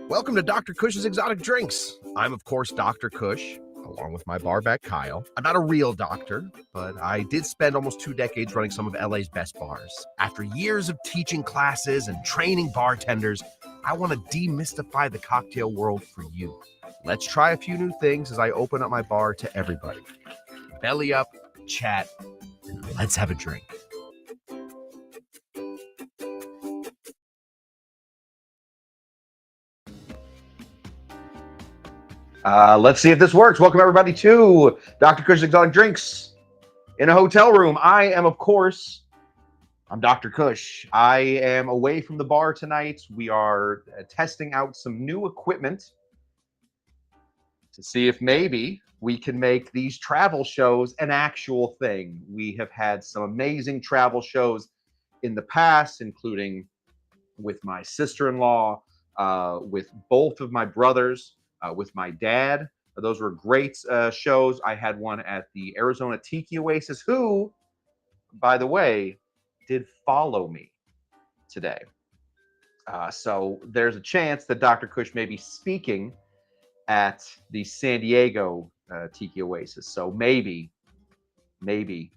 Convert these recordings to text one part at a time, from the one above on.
Welcome to Dr. Cush's Exotic Drinks. I'm, of course, Dr. Cush, along with my barback Kyle. I'm not a real doctor, but I did spend almost 2 decades running some of LA's best bars. After years of teaching classes and training bartenders, I want to demystify the cocktail world for you. Let's try a few new things as I open up my bar to everybody. Belly up, chat, and let's have a drink. Let's see if this works. Welcome, everybody, to Dr. Cush's Exotic Drinks in a hotel room. I'm Dr. Cush. I am away from the bar tonight. We are testing out some new equipment to see if maybe we can make these travel shows an actual thing. We have had some amazing travel shows in the past, including with my sister-in-law, with both of my brothers, with my dad. Those were great shows. I had one at the Arizona Tiki Oasis, who, by the way, did follow me today. So there's a chance that Dr. Cush may be speaking at the San Diego Tiki Oasis. So maybe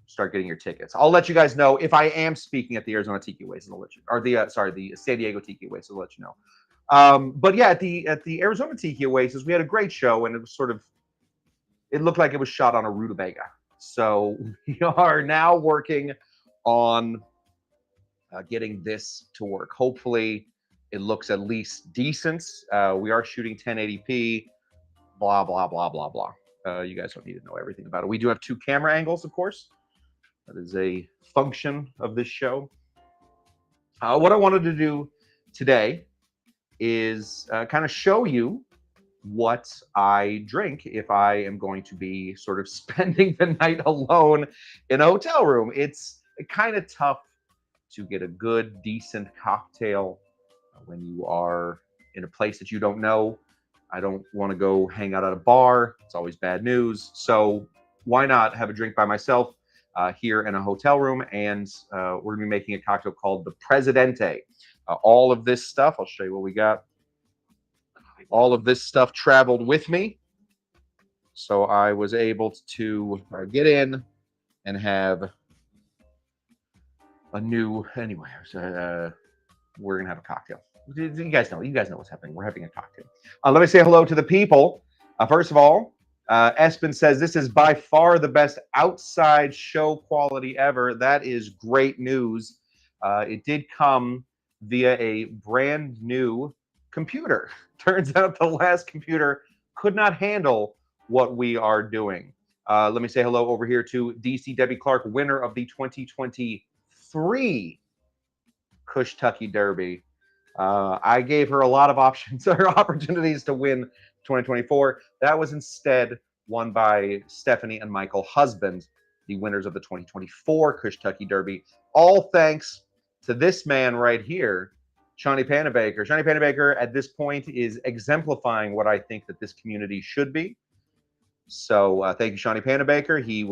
start getting your tickets. I'll let you guys know if I am speaking at the Arizona Tiki Oasis. I'll let you, or the the San Diego Tiki Oasis. I'll let you know. But yeah, at the Arizona Tiki Oasis, we had a great show, and it was it looked like it was shot on a rutabaga. So we are now working on getting this to work. Hopefully, it looks at least decent. We are shooting 1080p. Blah blah blah blah blah. You guys don't need to know everything about it. We do have 2 camera angles, of course. That is a function of this show. What I wanted to do today is kind of show you what I drink if I am going to be sort of spending the night alone in a hotel room. It's kind of tough to get a good, decent cocktail when you are in a place that you don't know. I don't want to go hang out at a bar. It's always bad news. So why not have a drink by myself here in a hotel room? And we're going to be making a cocktail called the Presidente. All of this stuff, I'll show you what we got. All of this stuff traveled with me. So I was able to get in and have a new, anyway, we're going to have a cocktail. You guys know what's happening. We're having a cocktail. Let me say hello to the people. First of all, Espen says this is by far the best outside show quality ever. That is great news. It did come via a brand new computer. Turns out the last computer could not handle what we are doing. Let me say hello over here to DC Debbie Clark, winner of the 2023 Cush Tucky Derby. I gave her a lot of options or opportunities to win 2024. That was instead won by Stephanie and Michael Husband, the winners of the 2024 Cush Tucky Derby. All thanks to this man right here, Shawnee Panabaker. Shawnee Panabaker at this point is exemplifying what I think that this community should be. So thank you, Shawnee Panabaker. He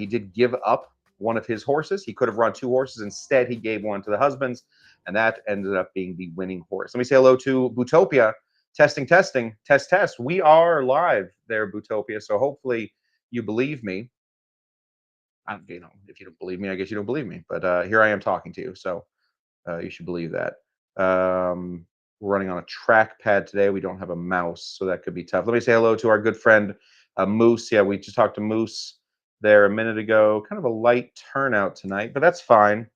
did give up one of his horses. He could have run 2 horses. Instead, he gave one to the husbands, and that ended up being the winning horse. Let me say hello to Bootopia. Testing, test. We are live there, Bootopia. So hopefully you believe me. If you don't believe me, I guess you don't believe me. But here I am talking to you, so you should believe that. We're running on a trackpad today. We don't have a mouse, so that could be tough. Let me say hello to our good friend Moose. Yeah, we just talked to Moose there a minute ago. Kind of a light turnout tonight, but that's fine.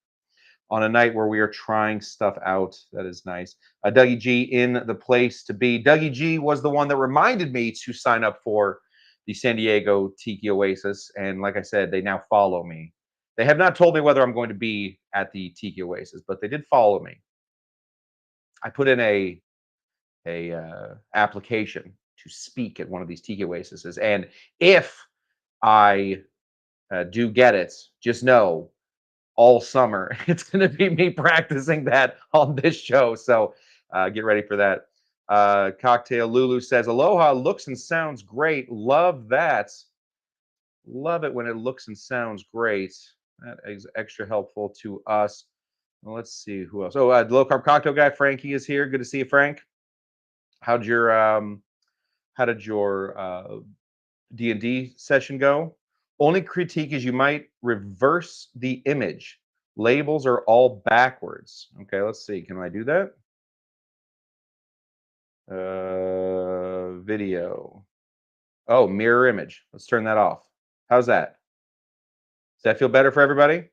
On a night where we are trying stuff out, that is nice. Dougie G in the place to be. Dougie G was the one that reminded me to sign up for the San Diego Tiki Oasis, and like I said, they now follow me. They have not told me whether I'm going to be at the Tiki Oasis, but they did follow me. I put in a application to speak at one of these Tiki Oases, and if I do get it, just know all summer it's going to be me practicing that on this show. So get ready for that. Cocktail Lulu says, aloha, looks and sounds great. Love that. Love it when it looks and sounds great. That is extra helpful to us. Well, let's see who else. Oh, low carb cocktail guy Frankie is here. Good to see you, Frank. How'd your how did your D&D session go? Only critique is you might reverse the image. Labels are all backwards. Okay, let's see. Can I do that? Video. Oh, mirror image. Let's turn that off. How's that? Does that feel better for everybody?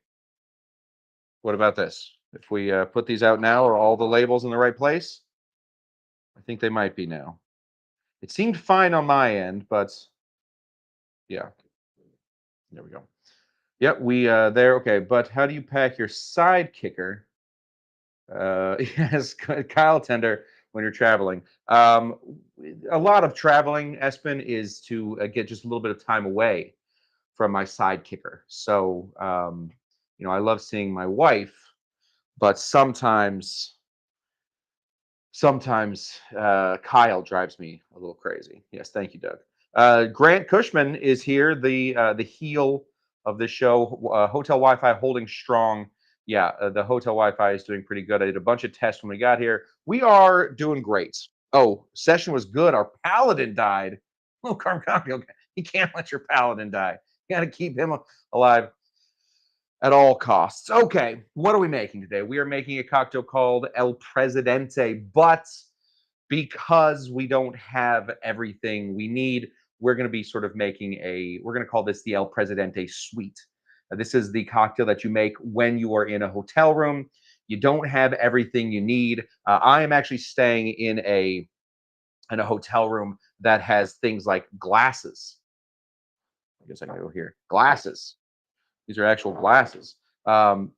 What about this? If we put these out now, are all the labels in the right place? I think they might be now. It seemed fine on my end, but yeah, there we go. Yep, we there. Okay, but how do you pack your side kicker? Yes, Kyle Tender when you're traveling. A lot of traveling, Espen, is to get just a little bit of time away from my side kicker. So, I love seeing my wife, but sometimes Kyle drives me a little crazy. Yes, thank you, Doug. Grant Cushman is here, the heel of the show. Hotel Wi-Fi holding strong. Yeah, the hotel Wi-Fi is doing pretty good. I did a bunch of tests when we got here. We are doing great. Oh, session was good. Our paladin died. Oh, Carmcock, you can't let your paladin die. You got to keep him alive at all costs. Okay, what are we making today? We are making a cocktail called El Presidente, but because we don't have everything we need, we're going to be sort of making we're going to call this the El Presidente Suite. This is the cocktail that you make when you are in a hotel room. You don't have everything you need. I am actually staying in a hotel room that has things like glasses. I guess I gotta go here. Glasses. These are actual glasses. Um,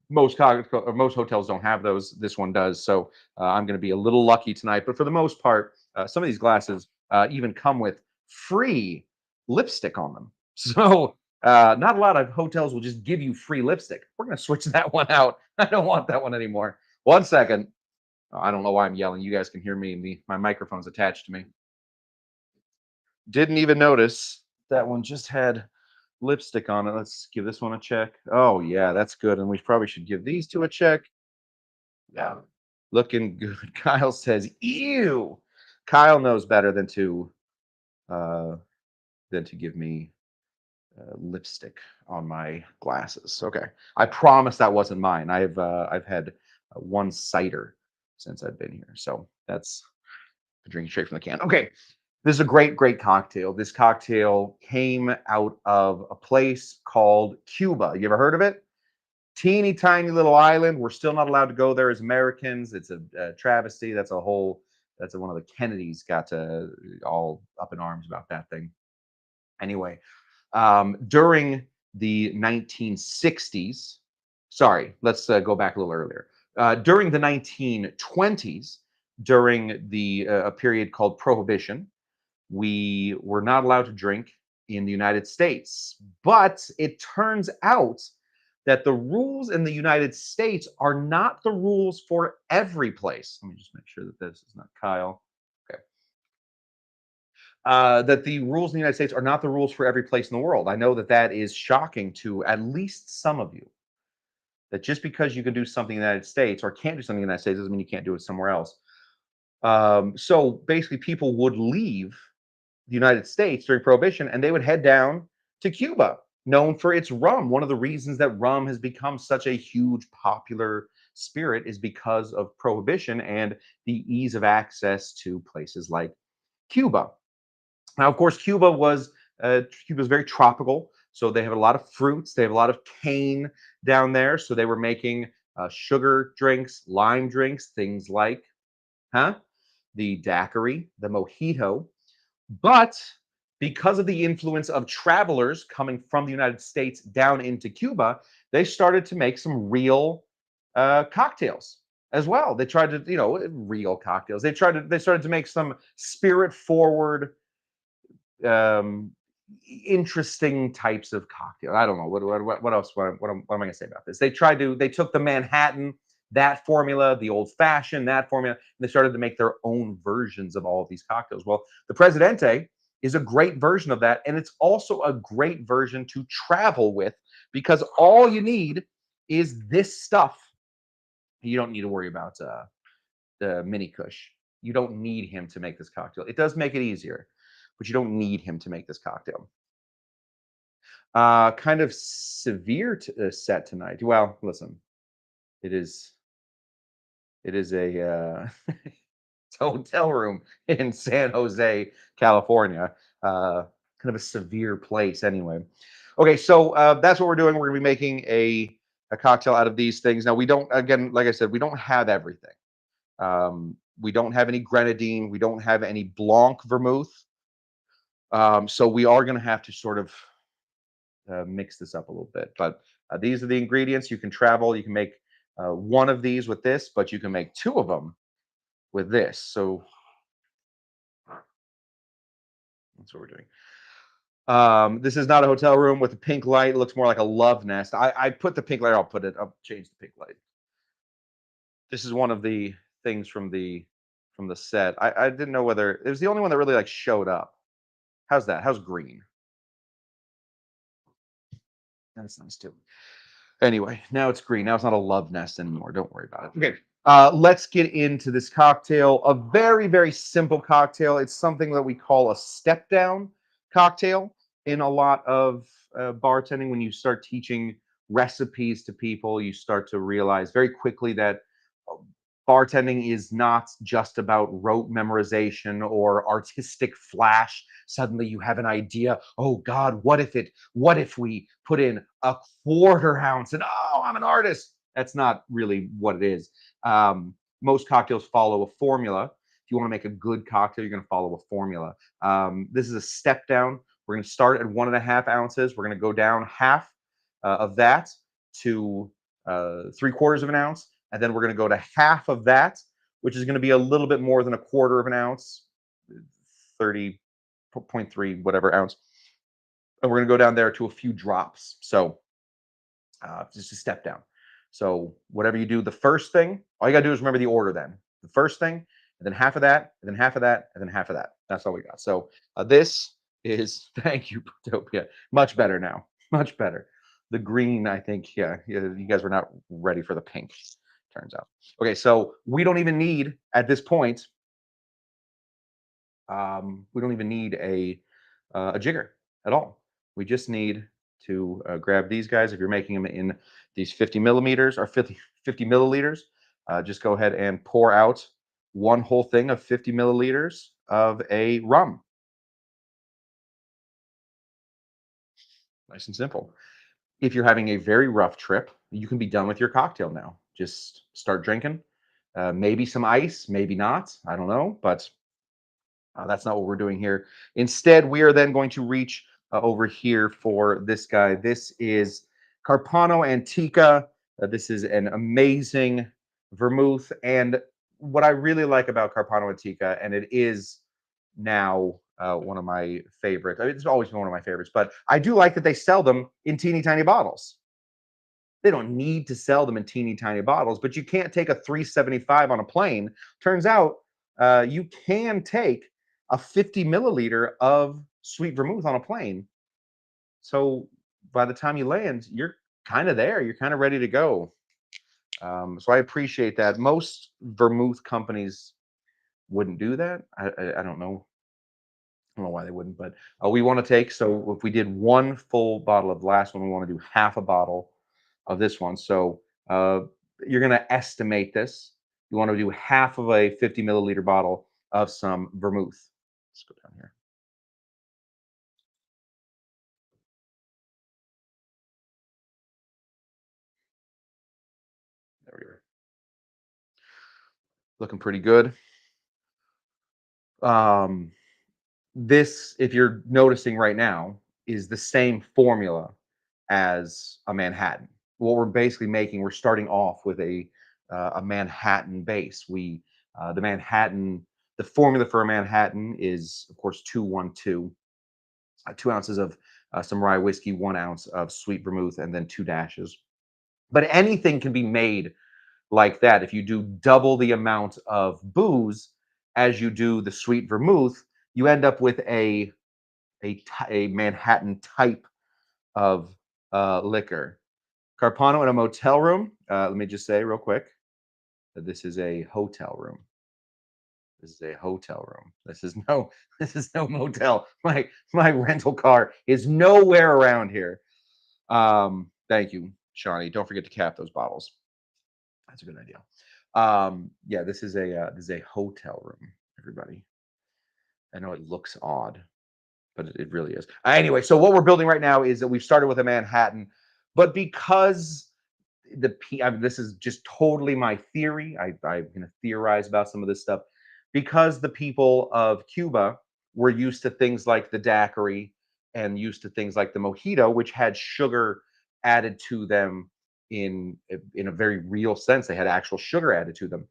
most hotels don't have those. This one does. So I'm going to be a little lucky tonight. But for the most part, some of these glasses even come with free lipstick on them. So not a lot of hotels will just give you free lipstick. We're going to switch that one out. I don't want that one anymore. One second. I don't know why I'm yelling. You guys can hear me. My microphone's attached to me. Didn't even notice that one just had lipstick on it. Let's give this one a check. Oh yeah, that's good. And we probably should give these two a check. Yeah, looking good. Kyle says, "Ew." Kyle knows better uh, than to give me lipstick on my glasses. Okay, I promise that wasn't mine. I've had one cider since I've been here, so that's drinking straight from the can. Okay, this is a great cocktail. This cocktail came out of a place called Cuba. You ever heard of it? Teeny tiny little island. We're still not allowed to go there as Americans. It's a travesty. That's one of the Kennedys got all up in arms about that thing. Anyway, during the 1960s, sorry, let's go back a little earlier. During the 1920s, during a period called Prohibition, we were not allowed to drink in the United States. But it turns out that the rules in the United States are not the rules for every place. Let me just make sure that this is not Kyle. Okay. That the rules in the United States are not the rules for every place in the world. I know that that is shocking to at least some of you. That just because you can do something in the United States or can't do something in the United States doesn't mean you can't do it somewhere else. So basically, people would leave the United States during Prohibition, and they would head down to Cuba, known for its rum. One of the reasons that rum has become such a huge popular spirit is because of Prohibition and the ease of access to places like Cuba. Now, of course, Cuba's very tropical, so they have a lot of fruits. They have a lot of cane down there, so they were making sugar drinks, lime drinks, things like, the daiquiri, the mojito, but because of the influence of travelers coming from the United States down into Cuba, they started to make some real cocktails as well. They tried to, real cocktails. They started to make some spirit forward, um, interesting types of cocktail. I don't know what else. What am I going to say about this? They took the Manhattan, that formula, the old fashioned, that formula, and they started to make their own versions of all of these cocktails. Well, the Presidente is a great version of that, and it's also a great version to travel with because all you need is this stuff. You don't need to worry about the mini Kush. You don't need him to make this cocktail. It does make it easier, but you don't need him to make this cocktail. Kind of severe set tonight. Well, listen, it is a it's a hotel room in San Jose, California. Kind of a severe place, anyway. Okay, so that's what we're doing. We're gonna be making a cocktail out of these things. Now we don't, again, like I said, we don't have everything. We don't have any grenadine. We don't have any Blanc vermouth. So we are going to have to sort of mix this up a little bit. But these are the ingredients. You can travel. You can make one of these with this, but you can make two of them with this. So that's what we're doing. This is not a hotel room with a pink light. It looks more like a love nest. I put the pink light. I'll change the pink light. This is one of the things from the set. I didn't know whether it was the only one that really like showed up. How's that? How's green? That's nice too. Anyway, now it's green. Now it's not a love nest anymore. Don't worry about it. Okay. Let's get into this cocktail. A very, very simple cocktail. It's something that we call a step down cocktail in a lot of bartending. When you start teaching recipes to people, you start to realize very quickly that bartending is not just about rote memorization or artistic flash. Suddenly you have an idea. Oh God, what if we put in a quarter ounce and oh, I'm an artist. That's not really what it is. Most cocktails follow a formula. If you want to make a good cocktail, you're going to follow a formula. This is a step down. We're going to start at 1.5 ounces. We're going to go down half of that to 3/4 of an ounce. And then we're going to go to half of that, which is going to be a little bit more than 1/4 of an ounce, 30.3 whatever ounce. And we're going to go down there to a few drops. So just a step down. So whatever you do, the first thing, all you got to do is remember the order then. The first thing, and then half of that, and then half of that, and then half of that. That's all we got. So this is, thank you, Protopia. Much better now. Much better. The green, I think, yeah, you guys were not ready for the pink, turns out. Okay, so we don't even need, at this point, we don't even need a jigger at all. We just need to grab these guys. If you're making them in these 50 millimeters or 50 milliliters, just go ahead and pour out one whole thing of 50 milliliters of a rum. Nice and simple. If you're having a very rough trip, you can be done with your cocktail now. Just start drinking. Maybe some ice, maybe not. I don't know, but that's not what we're doing here. Instead, we are then going to reach over here for this guy. This is Carpano Antica. This is an amazing vermouth. And what I really like about Carpano Antica, and it is now one of my favorites. I mean, it's always been one of my favorites, but I do like that they sell them in teeny tiny bottles. They don't need to sell them in teeny tiny bottles, but you can't take a 375 on a plane. Turns out you can take a 50 milliliter of sweet vermouth on a plane. So by the time you land, you're kind of there. You're kind of ready to go. So I appreciate that. Most vermouth companies wouldn't do that. I don't know. I don't know why they wouldn't, but we want to take, so if we did one full bottle of the last one, we want to do half a bottle of this one. So you're going to estimate this. You want to do half of a 50 milliliter bottle of some vermouth. Let's go down here. There we are. Looking pretty good. Um, this, if you're noticing right now, is the same formula as a Manhattan. What we're basically making, we're starting off with a Manhattan base. The Manhattan, the formula for a Manhattan is of course 212, 2 ounces of some rye whiskey, 1 ounce of sweet vermouth, and then 2 dashes. But anything can be made like that. If you do double the amount of booze as you do the sweet vermouth, you end up with a Manhattan type of liquor. Carpano in a motel room. Let me just say real quick that this is a hotel room. This is a hotel room. This is no this is no motel. My rental car is nowhere around here. Thank you, Shawnee. Don't forget to cap those bottles. That's a good idea. Yeah, this is a hotel room, everybody. I know it looks odd, but it really is. Anyway, so what we're building right now is that we've started with a Manhattan, but because I mean, this is just totally my theory. I'm going to theorize about some of this stuff because the people of Cuba were used to things like the daiquiri and used to things like the mojito, which had sugar added to them in a very real sense. They had actual sugar added to them.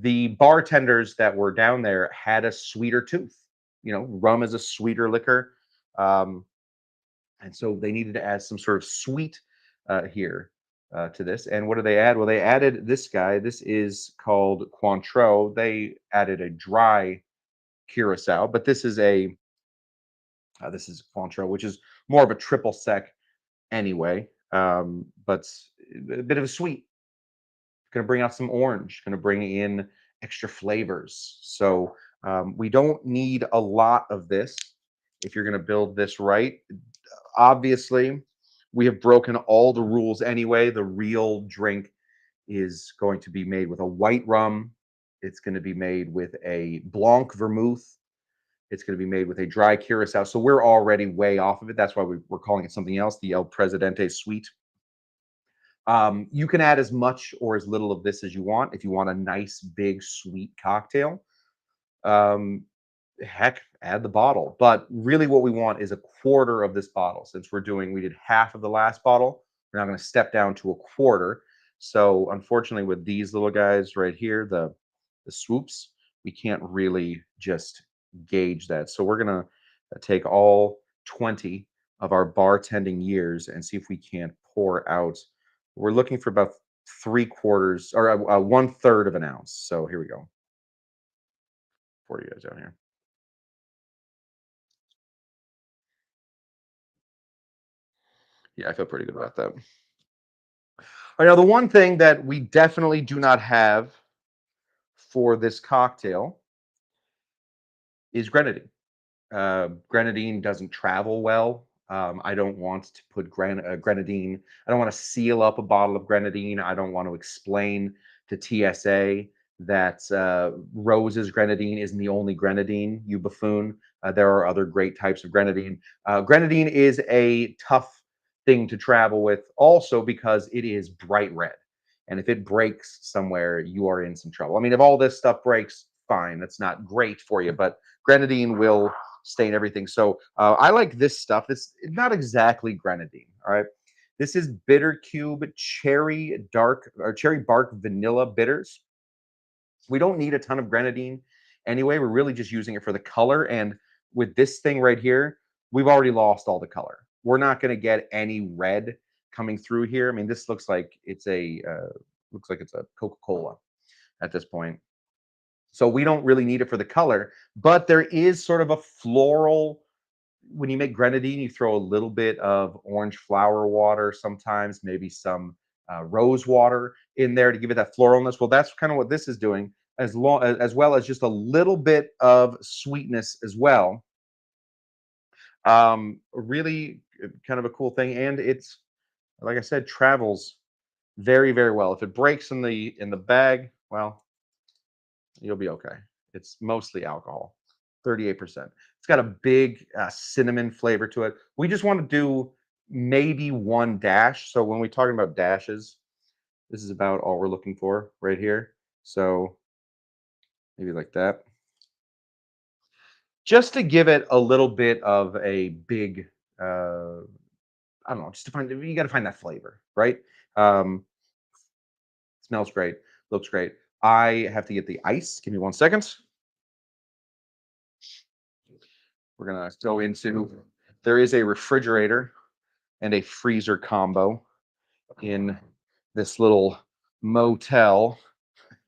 The bartenders that were down there had a sweeter tooth. You know, rum is a sweeter liquor. Um, and so they needed to add some sort of sweet here to this. And what do they add? Well, they added this guy. This is called Cointreau. They added a dry curacao, but this is Cointreau, which is more of a triple sec anyway, but a bit of a sweet. Going to bring out some orange. Going to bring in extra flavors. So we don't need a lot of this if you're going to build this right. Obviously, we have broken all the rules anyway. The real drink is going to be made with a white rum. It's going to be made with a blanc vermouth. It's going to be made with a dry curacao. So we're already way off of it. That's why we're calling it something else, the El Presidente Suite. You can add as much or as little of this as you want. If you want a nice, big, sweet cocktail, um, heck, add the bottle. But really, what we want is a quarter of this bottle. Since we did half of the last bottle, we're now going to step down to a quarter. So, unfortunately, with these little guys right here, the swoops, we can't really just gauge that. So, we're going to take all 20 of our bartending years and see if we can't pour out. We're looking for about 3/4 or 1/3 of an ounce. So, here we go for you guys down here. Yeah, I feel pretty good about that. All right, now the one thing that we definitely do not have for this cocktail is grenadine. Grenadine doesn't travel well. I don't want to put grenadine. I don't want to seal up a bottle of grenadine. I don't want to explain to TSA that Rose's grenadine isn't the only grenadine. You buffoon. There are other great types of grenadine. Grenadine is a tough thing to travel with, also because it is bright red. And if it breaks somewhere, you are in some trouble. I mean, if all this stuff breaks, fine. That's not great for you, but grenadine will stain everything. So I like this stuff. It's not exactly grenadine. All right. This is Bitter Cube cherry bark vanilla bitters. We don't need a ton of grenadine anyway. We're really just using it for the color. And with this thing right here, we've already lost all the color. We're not going to get any red coming through here. I mean, this looks like it's a Coca-Cola at this point. So we don't really need it for the color, but there is sort of a floral. When you make grenadine, you throw a little bit of orange flower water, sometimes maybe some rose water in there to give it that floralness. Well, that's kind of what this is doing, as well as just a little bit of sweetness as well. Really kind of a cool thing, and it's like I said, travels very, very well. If it breaks in the bag, well, you'll be okay. It's mostly alcohol, 38%. It's got a big cinnamon flavor to it. We just want to do maybe one dash. So when we're talking about dashes, this is about all we're looking for right here. So maybe like that. Just to give it a little bit of a big, I don't know, just to find, you got to find that flavor, right? Um, Smells great, looks great. I have to get the ice. Give me 1 second. We're gonna go into. There is a refrigerator and a freezer combo in this little motel.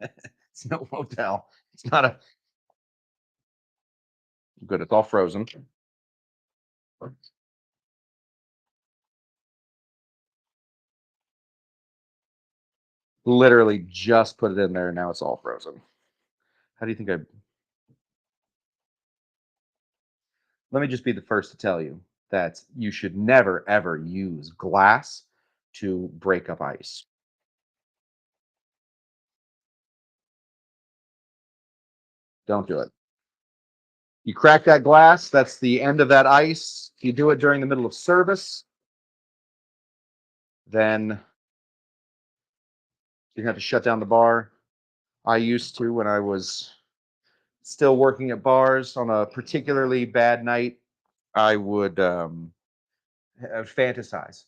It's no motel. It's not a good. It's all frozen. Literally just put it in there. And now it's all frozen. How do you think I let me just be the first to tell you that you should never ever use glass to break up ice. Don't do it. You crack that glass, that's the end of that ice. If you do it during the middle of service, then you have to shut down the bar. I used to when I was still working at bars on a particularly bad night. I would fantasize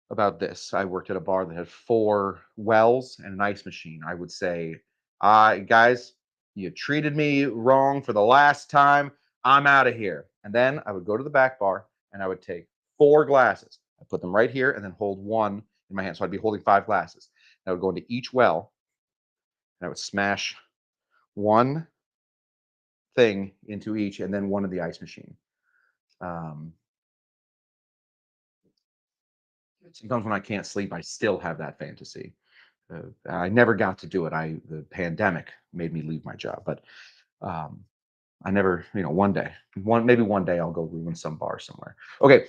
about this. I worked at a bar that had four wells and an ice machine. I would say, guys, you treated me wrong for the last time. I'm out of here. And then I would go to the back bar and I would take four glasses. I put them right here and then hold one in my hand. So I'd be holding five glasses. I would go into each well and I would smash one thing into each and then one in the ice machine. Um, Sometimes when I can't sleep, I still have that fantasy. I never got to do it. The pandemic made me leave my job, but um, I never, one day, maybe one day I'll go ruin some bar somewhere. Okay,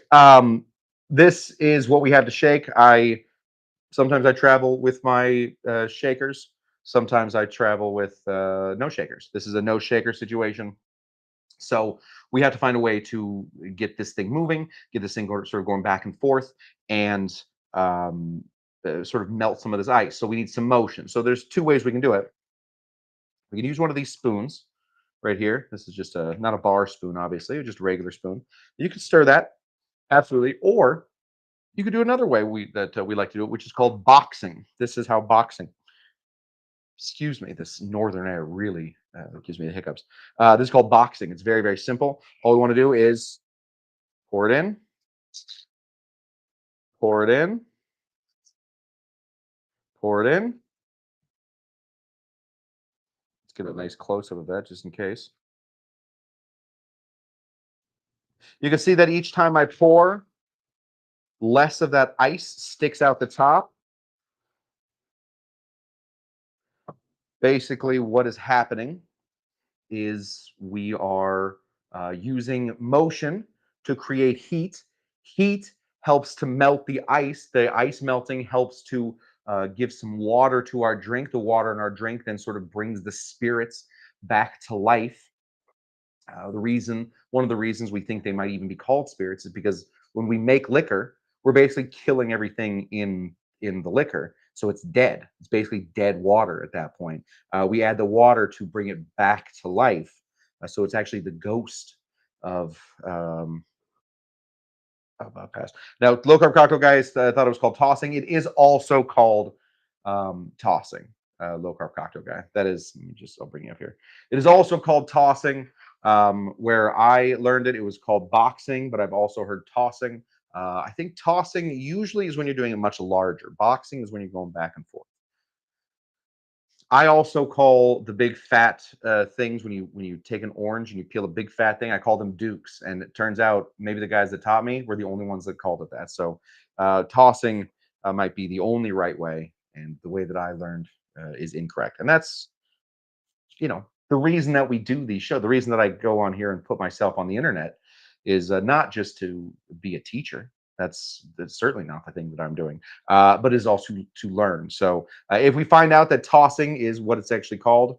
this is what we have to shake. I sometimes I travel with my shakers. Sometimes I travel with no shakers. This is a no shaker situation. So we have to find a way to get this thing moving, get this thing sort of going back and forth, and um, sort of melt some of this ice. So we need some motion. So there's two ways we can do it. We can use one of these spoons right here. This is just a not a bar spoon, obviously, just a regular spoon. You can stir that absolutely, or you could do another way we like to do it, which is called boxing. This is how boxing. Excuse me, this northern air really gives me the hiccups. This is called boxing. It's very, very simple. All we want to do is pour it in, pour it in, pour it in. Let's get a nice close up of that just in case. You can see that each time I pour, less of that ice sticks out the top. Basically, what is happening is we are using motion to create heat. Heat helps to melt the ice. The ice melting helps to give some water to our drink. The water in our drink then sort of brings the spirits back to life. One of the reasons we think they might even be called spirits is because when we make liquor, we're basically killing everything in the liquor, so it's dead. It's basically dead water at that point. We add the water to bring it back to life, so it's actually the ghost of past. Now, low carb cocktail guys thought it was called tossing. It is also called tossing. Low carb cocktail guy. That is, let me just, I'll bring you up here. It is also called tossing. Where I learned it, it was called boxing, but I've also heard tossing. I think tossing usually is when you're doing it much larger. Boxing is when you're going back and forth. I also call the big fat things when you take an orange and you peel a big fat thing. I call them dukes, and it turns out maybe the guys that taught me were the only ones that called it that. So tossing might be the only right way, and the way that I learned is incorrect. And that's the reason that we do these shows. The reason that I go on here and put myself on the internet is not just to be a teacher. That's certainly not the thing that I'm doing, but is also to learn. So if we find out that tossing is what it's actually called,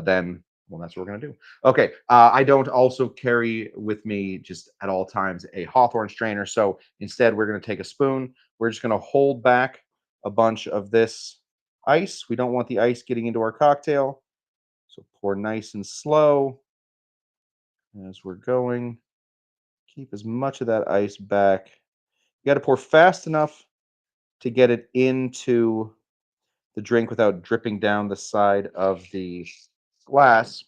then well, that's what we're going to do. Okay. I don't also carry with me just at all times a Hawthorne strainer. So instead, we're going to take a spoon. We're just going to hold back a bunch of this ice. We don't want the ice getting into our cocktail. So pour nice and slow as we're going. Keep as much of that ice back. You got to pour fast enough to get it into the drink without dripping down the side of the glass,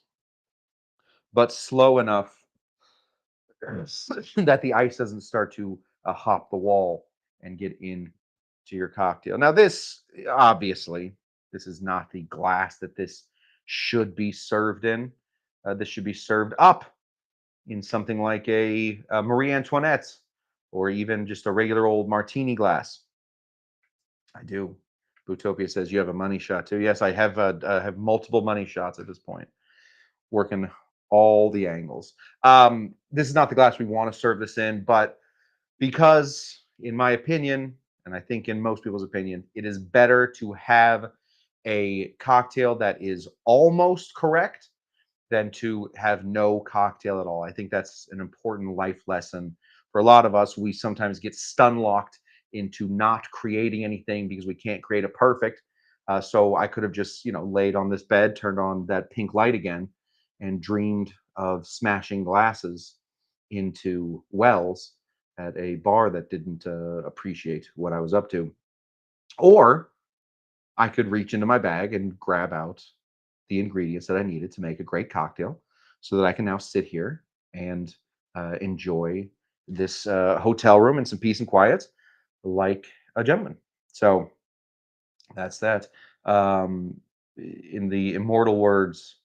but slow enough that the ice doesn't start to hop the wall and get in to your cocktail. Now, this obviously, this is not the glass that this should be served in. This should be served up in something like a Marie Antoinette or even just a regular old martini glass. I do Bootopia says you have a money shot too. Yes, I have multiple money shots at this point, working all the angles. This is not the glass we want to serve this in, but because, in my opinion, and I think in most people's opinion, it is better to have a cocktail that is almost correct than to have no cocktail at all. I think that's an important life lesson for a lot of us. We sometimes get stun locked into not creating anything because we can't create a perfect. So I could have just, laid on this bed, turned on that pink light again, and dreamed of smashing glasses into wells at a bar that didn't appreciate what I was up to. Or I could reach into my bag and grab out the ingredients that I needed to make a great cocktail so that I can now sit here and enjoy this hotel room in some peace and quiet like a gentleman. So that's that. In the immortal words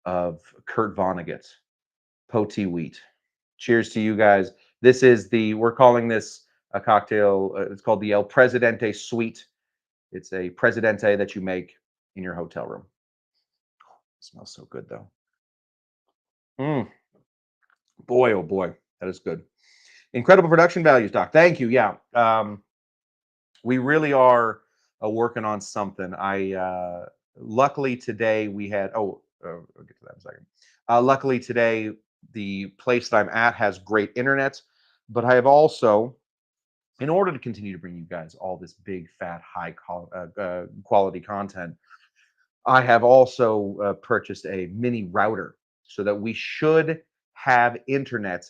of Kurt Vonnegut, Poti Wheat. Cheers to you guys. We're calling this a cocktail. It's called the El Presidente Suite. It's a Presidente that you make in your hotel room. It smells so good though. Mm, boy, oh boy, that is good. Incredible production values, Doc. Thank you. Yeah, we really are working on something. Luckily today we had. I'll get to that in a second. Luckily today the place that I'm at has great internet, but I have also, in order to continue to bring you guys all this big, fat, quality content, I have also purchased a mini router so that we should have internet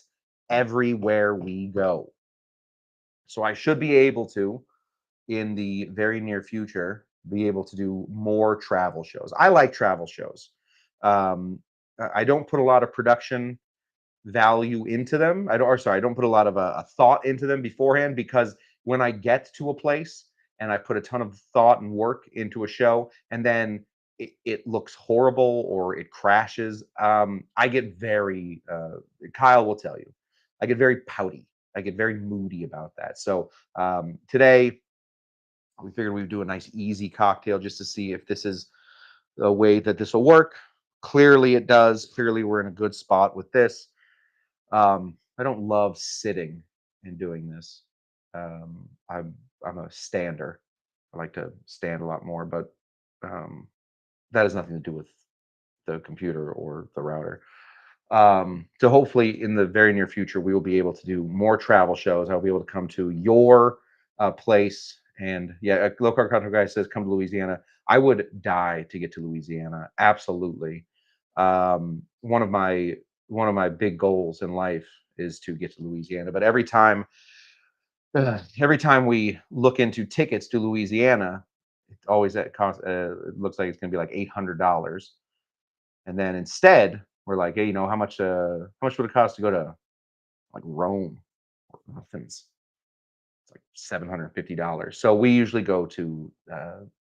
everywhere we go. So I should be able to, in the very near future, be able to do more travel shows. I like travel shows. Um, I don't put a lot of production value into them. I don't put a lot of a thought into them beforehand, because when I get to a place and I put a ton of thought and work into a show and then it looks horrible or it crashes, I get very, Kyle will tell you, I get very pouty. I get very moody about that. So today we figured we'd do a nice easy cocktail just to see if this is the way that this will work. Clearly it does. Clearly we're in a good spot with this. I don't love sitting and doing this. I'm a stander. I like to stand a lot more, but that has nothing to do with the computer or the router. So hopefully in the very near future, we will be able to do more travel shows. I'll be able to come to your place. And yeah, a local content guy says, come to Louisiana. I would die to get to Louisiana. Absolutely. One of my big goals in life is to get to Louisiana. But every time we look into tickets to Louisiana, it always it looks like it's going to be like $800. And then instead, we're like, hey, how much would it cost to go to like Rome or Athens? It's like $750. So we usually go to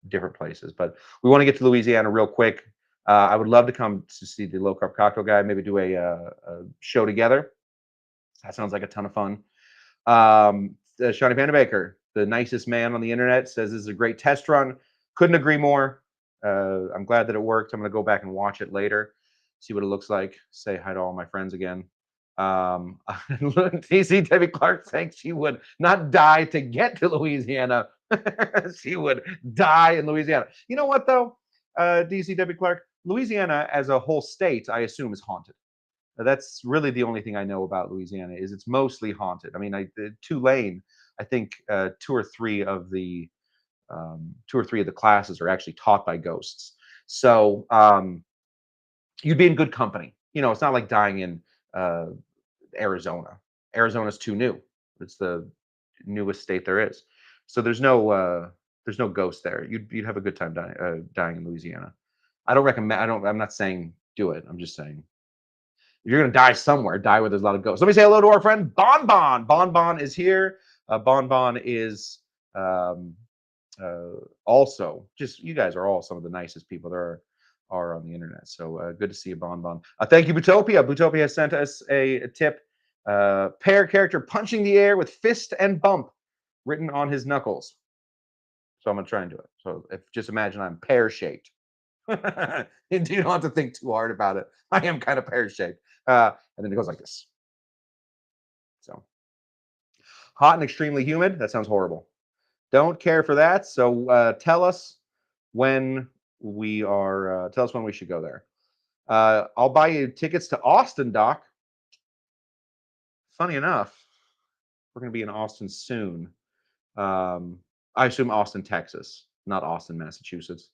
different places, but we want to get to Louisiana real quick. I would love to come to see the low carb cocktail guy. Maybe do a show together. That sounds like a ton of fun. Shawnee Pandabaker, the nicest man on the internet, says this is a great test run. Couldn't agree more. I'm glad that it worked. I'm going to go back and watch it later, see what it looks like. Say hi to all my friends again. TC Debbie Clark saying she would not die to get to Louisiana. She would die in Louisiana. You know what, though? DC Debbie Clark, Louisiana as a whole state, I assume, is haunted. That's really the only thing I know about Louisiana, is it's mostly haunted. I mean, Tulane, I think two or three of the classes are actually taught by ghosts. So you'd be in good company. It's not like dying in Arizona. Arizona's too new. It's the newest state there is. So there's no ghost there. You'd have a good time dying in Louisiana. I don't recommend. I'm not saying do it. I'm just saying, if you're gonna die somewhere, die where there's a lot of ghosts. Let me say hello to our friend Bon Bon. Bon Bon is here. Bon Bon is also, just, you guys are all some of the nicest people there are on the internet. So good to see you, Bon Bon. Thank you, Bootopia. Bootopia sent us a tip. Pair character punching the air with fist and bump written on his knuckles. So I'm gonna try and do it. So if just imagine I'm pear shaped. You don't have to think too hard about it. I am kind of pear shaped. And then it goes like this. So hot and extremely humid. That sounds horrible. Don't care for that. So tell us when we are. Tell us when we should go there. I'll buy you tickets to Austin, Doc. Funny enough, we're going to be in Austin soon. I assume Austin, Texas, not Austin, Massachusetts.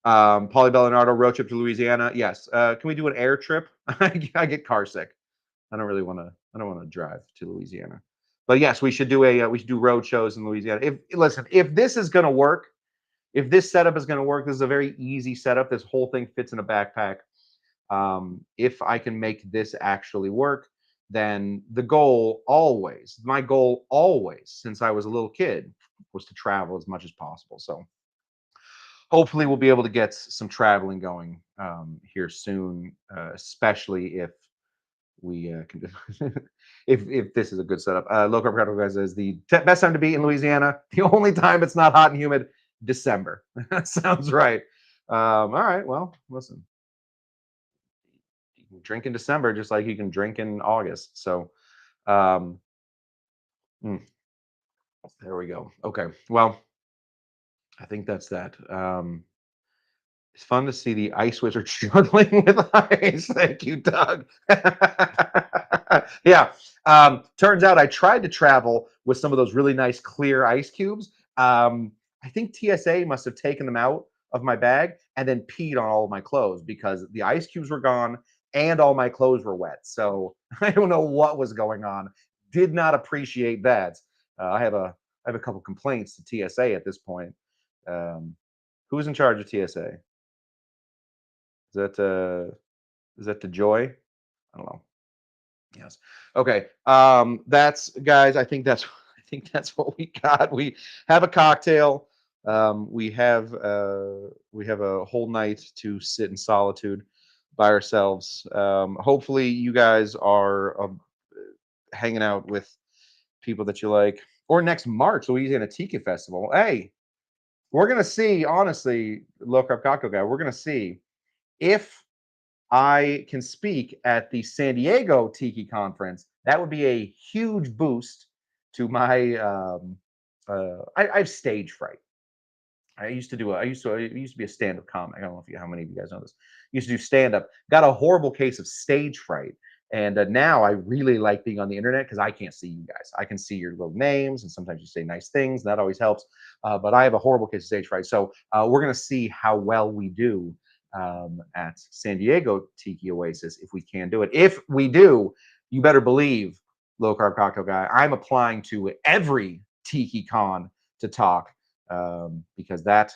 Paulie Bellinardo road trip to Louisiana. Yes. Can we do an air trip? I get car sick. I don't really want to. I don't want to drive to Louisiana. But yes, we should do a. We should do road shows in Louisiana. If listen, if this is going to work, if this setup is going to work, this is a very easy setup. This whole thing fits in a backpack. If I can make this actually work, then the goal always, my goal always, since I was a little kid, was to travel as much as possible. So hopefully we'll be able to get some traveling going here soon, especially if we can if this is a good setup. Local Cargo guys says the best time to be in Louisiana. The only time it's not hot and humid, December. That sounds right. All right. Well, listen, you can drink in December just like you can drink in August. So um, mm, there we go. Okay. Well, I think that's that. It's fun to see the ice wizard struggling with ice. Thank you, Doug. Yeah. Turns out I tried to travel with some of those really nice clear ice cubes. I think TSA must have taken them out of my bag and then peed on all of my clothes because the ice cubes were gone and all my clothes were wet. So I don't know what was going on. Did not appreciate that. I have a couple complaints to TSA at this point. Um, who's in charge of TSA? Is that the joy? I don't know. Yes. Okay. That's guys. I think that's I think that's what we got. We have a cocktail. We have a whole night to sit in solitude by ourselves. Hopefully, you guys are hanging out with people that you like. Or next March, Louisiana Tiki Festival. Hey, we're gonna see. Honestly, look up Cocktail Guy. We're gonna see if I can speak at the San Diego Tiki Conference. That would be a huge boost to my. I have stage fright. I used to be a stand-up comic. I don't know if how many of you guys know this. Used to do stand-up. Got a horrible case of stage fright, and now I really like being on the internet because I can't see you guys. I can see your little names, and sometimes you say nice things. And that always helps. But I have a horrible case of stage fright, so we're gonna see how well we do at San Diego Tiki Oasis if we can do it. If we do, you better believe, Low Carb Cocktail Guy, I'm applying to every Tiki Con to talk because that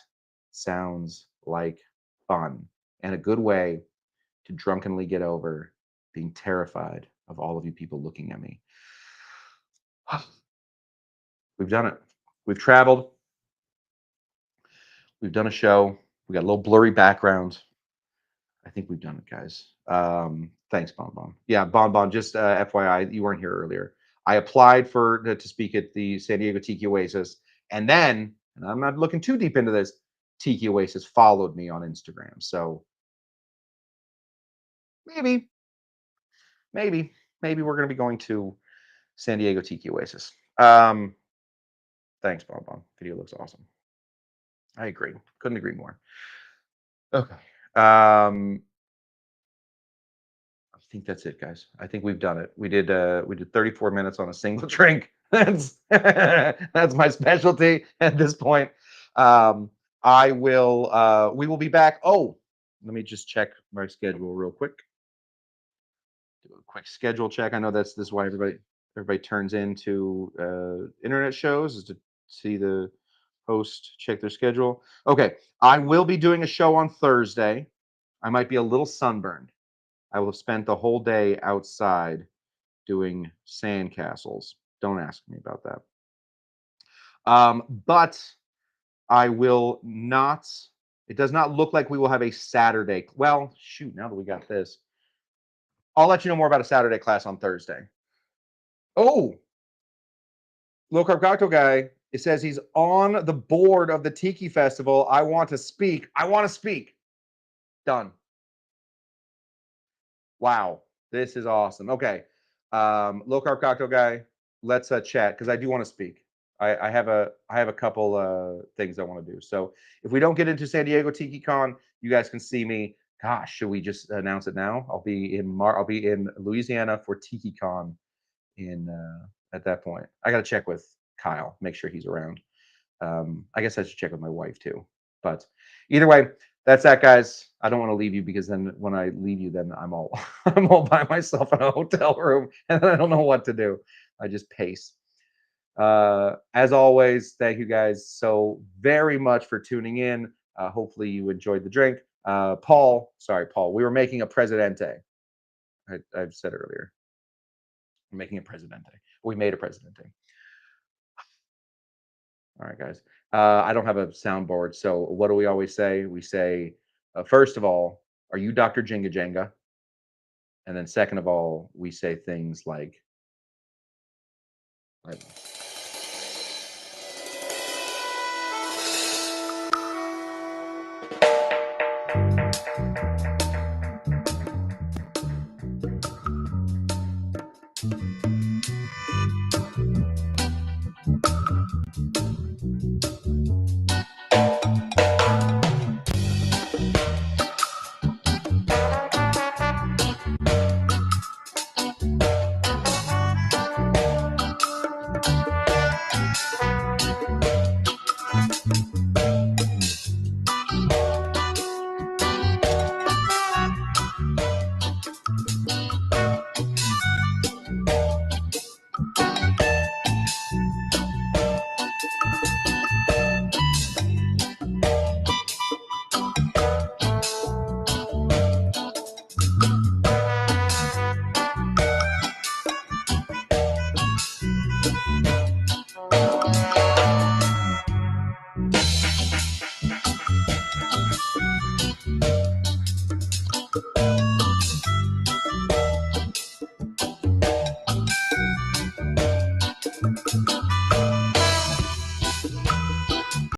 sounds like fun and a good way to drunkenly get over being terrified of all of you people looking at me. We've done it. We've traveled. We've done a show. We got a little blurry background. I think we've done it, guys. Thanks, Bon Bon. Yeah, Bon Bon. Just FYI, you weren't here earlier. I applied for to speak at the San Diego Tiki Oasis, and then, and I'm not looking too deep into this, Tiki Oasis followed me on Instagram. So maybe, maybe we're going to be going to San Diego Tiki Oasis. Thanks, Bon Bon. Video looks awesome. I agree. Couldn't agree more. Okay. I think that's it, guys. I think we've done it. We did 34 minutes on a single drink. That's that's my specialty at this point. I will we will be back. Oh, let me just check my schedule real quick. Do a quick schedule check. I know this is why everybody turns into internet shows is to see the host check their schedule. Okay, I will be doing a show on Thursday. I might be a little sunburned. I will have spent the whole day outside doing sand castles. Don't ask me about that. But I will not. It does not look like we will have a Saturday. Well, shoot, now that we got this, I'll let you know more about a Saturday class on Thursday. Oh, low carb cocktail guy. It says he's on the board of the Tiki Festival. I want to speak. I want to speak. Done. Wow. This is awesome. Okay. Low carb cocktail guy, let's chat because I do want to speak. I have a couple things I want to do. So if we don't get into San Diego TikiCon, you guys can see me. Gosh, should we just announce it now? I'll be in Louisiana for TikiCon in at that point. I got to check with Kyle, make sure he's around. I guess I should check with my wife too. But either way, that's that, guys. I don't want to leave you because then when I leave you, then I'm all I'm all by myself in a hotel room and I don't know what to do. I just pace. As always, thank you guys so very much for tuning in. Hopefully you enjoyed the drink. Paul, we were making a Presidente. I've said earlier. We're making a Presidente. We made a Presidente. All right, guys. I don't have a soundboard, so what do we always say? We say, first of all, are you Dr. Jenga Jenga? And then second of all, we say things like